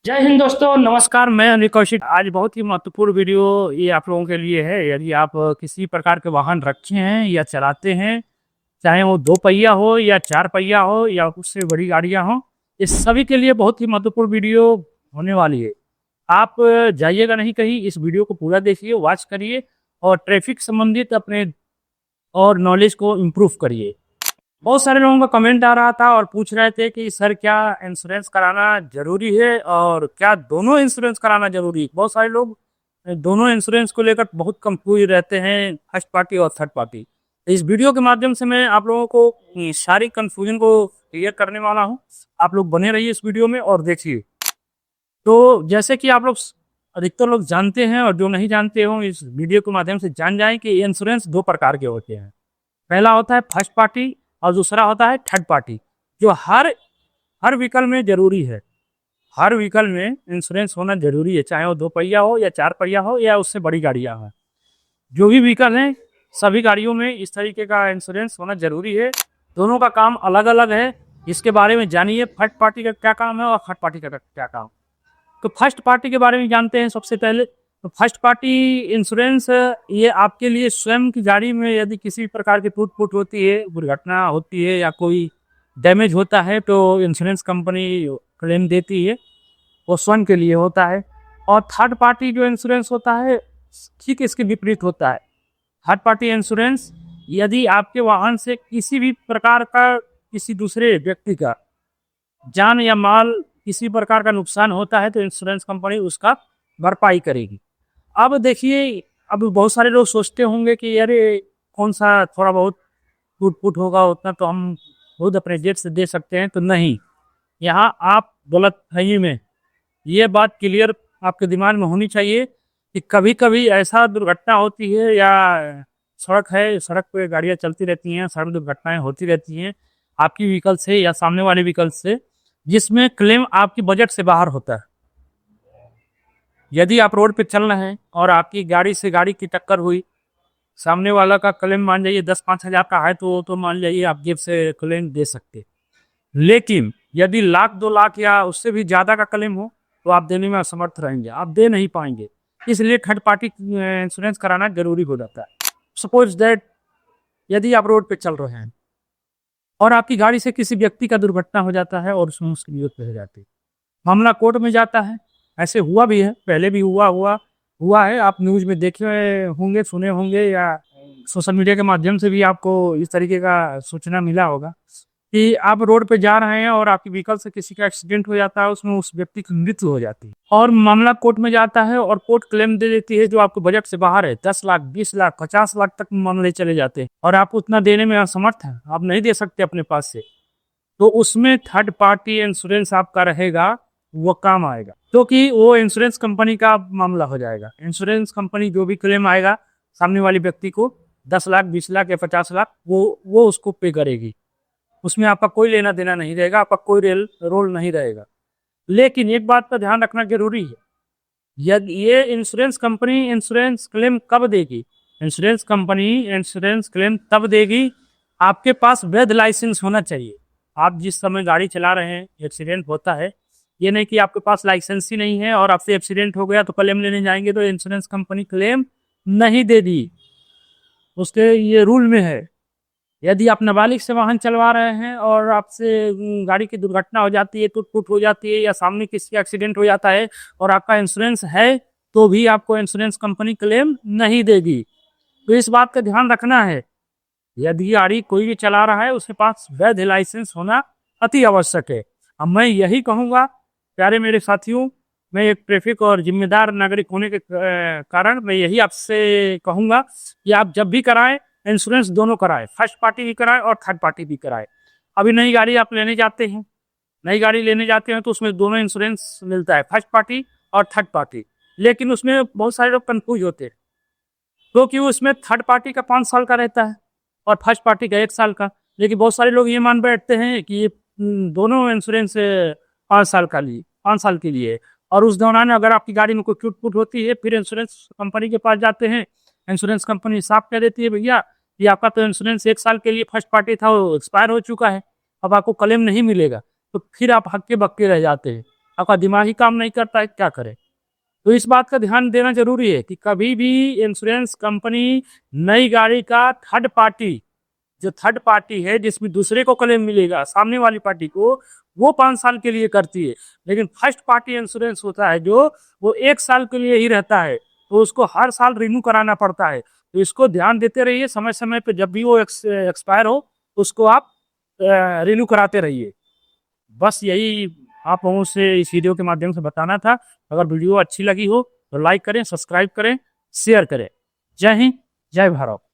जय हिंद दोस्तों, नमस्कार। मैं अनिल कौशिक। आज बहुत ही महत्वपूर्ण वीडियो ये आप लोगों के लिए है। यदि आप किसी प्रकार के वाहन रखे हैं या चलाते हैं, चाहे वो दो पहिया हो या चार पहिया हो या उससे बड़ी गाड़ियां हो, इस सभी के लिए बहुत ही महत्वपूर्ण वीडियो होने वाली है। आप जाइएगा नहीं कहीं, इस वीडियो को पूरा देखिए, वॉच करिए और ट्रैफिक संबंधित अपने और नॉलेज को इम्प्रूव करिए। बहुत सारे लोगों का कमेंट आ रहा था और पूछ रहे थे कि सर क्या इंश्योरेंस कराना जरूरी है और क्या दोनों इंश्योरेंस कराना जरूरी है। बहुत सारे लोग दोनों इंश्योरेंस को लेकर बहुत कंफ्यूज रहते हैं, फर्स्ट पार्टी और थर्ड पार्टी। इस वीडियो के माध्यम से मैं आप लोगों को सारी कंफ्यूजन को क्लियर करने वाला हूं। आप लोग बने रहिए इस वीडियो में और देखिए। तो जैसे कि आप लोग अधिकतर लोग जानते हैं और जो नहीं जानते हो, इस वीडियो के माध्यम से जान जाएं कि इंश्योरेंस दो प्रकार के होते हैं। पहला होता है फर्स्ट पार्टी और दूसरा होता है थर्ड पार्टी, जो हर हर व्हीकल में जरूरी है। हर व्हीकल में इंश्योरेंस होना जरूरी है, चाहे वो दो पहिया हो या चार पहिया हो या उससे बड़ी गाड़ियां हो। जो भी व्हीकल है, सभी गाड़ियों में इस तरीके का इंश्योरेंस होना जरूरी है। दोनों का काम अलग अलग है। इसके बारे में जानिए, फर्स्ट पार्टी का क्या काम है और थर्ड पार्टी का क्या काम। तो फर्स्ट पार्टी के बारे में जानते हैं सबसे पहले। तो फर्स्ट पार्टी इंश्योरेंस ये आपके लिए स्वयं की गाड़ी में यदि किसी प्रकार की टूट फूट होती है, दुर्घटना होती है या कोई डैमेज होता है तो इंश्योरेंस कंपनी क्लेम देती है, वो स्वयं के लिए होता है। और थर्ड पार्टी जो इंश्योरेंस होता है, ठीक इसके विपरीत होता है। थर्ड पार्टी इंश्योरेंस यदि आपके वाहन से किसी भी प्रकार का, किसी दूसरे व्यक्ति का जान या माल किसी प्रकार का नुकसान होता है तो इंश्योरेंस कंपनी उसका भरपाई करेगी। अब देखिए, अब बहुत सारे लोग सोचते होंगे कि अरे कौन सा थोड़ा बहुत टूट फूट होगा, उतना तो हम खुद अपने जेब से दे सकते हैं। तो नहीं, यहाँ आप गलत फहमी में, ये बात क्लियर आपके दिमाग में होनी चाहिए कि कभी कभी ऐसा दुर्घटना होती है या सड़क है, सड़क पे गाड़ियां चलती रहती हैं, सड़क दुर्घटनाएं होती रहती हैं आपकी व्हीकल से या सामने वाले व्हीकल से, जिसमें क्लेम आपकी बजट से बाहर होता है। यदि आप रोड पे चल रहे हैं और आपकी गाड़ी से गाड़ी की टक्कर हुई, सामने वाला का क्लेम मान जाइए 10-5 हज़ार का है, तो मान जाइए आप जेब से क्लेम दे सकते। लेकिन यदि लाख 2 लाख या उससे भी ज्यादा का क्लेम हो तो आप देने में असमर्थ रहेंगे, आप दे नहीं पाएंगे। इसलिए थर्ड पार्टी इंश्योरेंस कराना जरूरी हो जाता है। सपोज दैट यदि आप रोड पे चल रहे हैं और आपकी गाड़ी से किसी व्यक्ति का दुर्घटना हो जाता है और उसमें उसकी मौत हो जाती है, मामला कोर्ट में जाता है। ऐसे हुआ भी है, पहले भी हुआ है। आप न्यूज में देखे होंगे, सुने होंगे या सोशल मीडिया के माध्यम से भी आपको इस तरीके का सूचना मिला होगा कि आप रोड पे जा रहे हैं और आपकी व्हीकल से किसी का एक्सीडेंट हो जाता है, उसमें उस व्यक्ति की मृत्यु हो जाती है और मामला कोर्ट में जाता है और कोर्ट क्लेम दे देती है जो आपके बजट से बाहर है। 10 लाख, 20 लाख, 50 लाख तक मामले चले जाते हैं और आप उतना देने में असमर्थ हैं, आप नहीं दे सकते अपने पास से। तो उसमें थर्ड पार्टी इंश्योरेंस आपका रहेगा, वो काम आएगा, क्योंकि वो इंश्योरेंस कंपनी का मामला हो जाएगा। इंश्योरेंस कंपनी जो भी क्लेम आएगा सामने वाले व्यक्ति को, 10 लाख, 20 लाख या 50 लाख, वो उसको पे करेगी। उसमें आपका कोई लेना देना नहीं रहेगा, आपका कोई रोल नहीं रहेगा। लेकिन एक बात का ध्यान रखना जरूरी है, यदि ये इंश्योरेंस कंपनी इंश्योरेंस क्लेम कब देगी? इंश्योरेंस कंपनी इंश्योरेंस क्लेम तब देगी आपके पास वैध लाइसेंस होना चाहिए। आप जिस समय गाड़ी चला रहे हैं, एक्सीडेंट होता है, ये नहीं कि आपके पास लाइसेंस ही नहीं है और आपसे एक्सीडेंट हो गया तो क्लेम लेने जाएंगे तो इंश्योरेंस कंपनी क्लेम नहीं देगी। उसके ये रूल में है। यदि आप नाबालिग से वाहन चलवा रहे हैं और आपसे गाड़ी की दुर्घटना हो जाती है, टूट फूट हो जाती है या सामने किसी का एक्सीडेंट हो जाता है और आपका इंश्योरेंस है, तो भी आपको इंश्योरेंस कंपनी क्लेम नहीं देगी। तो इस बात का ध्यान रखना है। यदि गाड़ी कोई भी चला रहा है, उसके पास वैध लाइसेंस होना अति आवश्यक है। अब मैं यही कहूँगा प्यारे मेरे साथियों, मैं एक ट्रैफिक और जिम्मेदार नागरिक होने के कारण मैं यही आपसे कहूँगा कि आप जब भी कराएं, इंश्योरेंस दोनों कराएं, फर्स्ट पार्टी भी कराएं और थर्ड पार्टी भी कराएं। अभी नई गाड़ी आप लेने जाते हैं, नई गाड़ी लेने जाते हैं तो उसमें दोनों इंश्योरेंस मिलता है, फर्स्ट पार्टी और थर्ड पार्टी। लेकिन उसमें बहुत सारे लोग कंफ्यूज होते हैं, क्योंकि उसमें थर्ड पार्टी का 5 साल का रहता है और फर्स्ट पार्टी का 1 साल का। लेकिन बहुत सारे लोग ये मान बैठते हैं कि ये दोनों इंश्योरेंस 5 साल का लिए 5 साल के लिए। और उस दौरान अगर आपकी गाड़ी में कोई टूट फूट होती है, फिर इंश्योरेंस कंपनी के पास जाते हैं, इंश्योरेंस कंपनी साफ कह देती है भैया ये आपका तो इंश्योरेंस 1 साल के लिए फर्स्ट पार्टी था, वो एक्सपायर हो चुका है, अब आपको क्लेम नहीं मिलेगा। तो फिर आप हक्के बक्के रह जाते हैं। आपका दिमाग ही काम नहीं करता है, क्या करें। तो इस बात का ध्यान देना जरूरी है कि कभी भी इंश्योरेंस कंपनी नई गाड़ी का थर्ड पार्टी, जो थर्ड पार्टी है जिसमें दूसरे को क्लेम मिलेगा सामने वाली पार्टी को, वो 5 साल के लिए करती है। लेकिन फर्स्ट पार्टी इंश्योरेंस होता है जो, वो 1 साल के लिए ही रहता है, तो उसको हर साल रिन्यू कराना पड़ता है। तो इसको ध्यान देते रहिए, समय समय पे जब भी वो एक्सपायर हो उसको आप रिन्यू कराते रहिए। बस यही आप लोगों से इस वीडियो के माध्यम से बताना था। अगर वीडियो अच्छी लगी हो तो लाइक करें, सब्सक्राइब करें, शेयर करें। जय हिंद, जय भारत।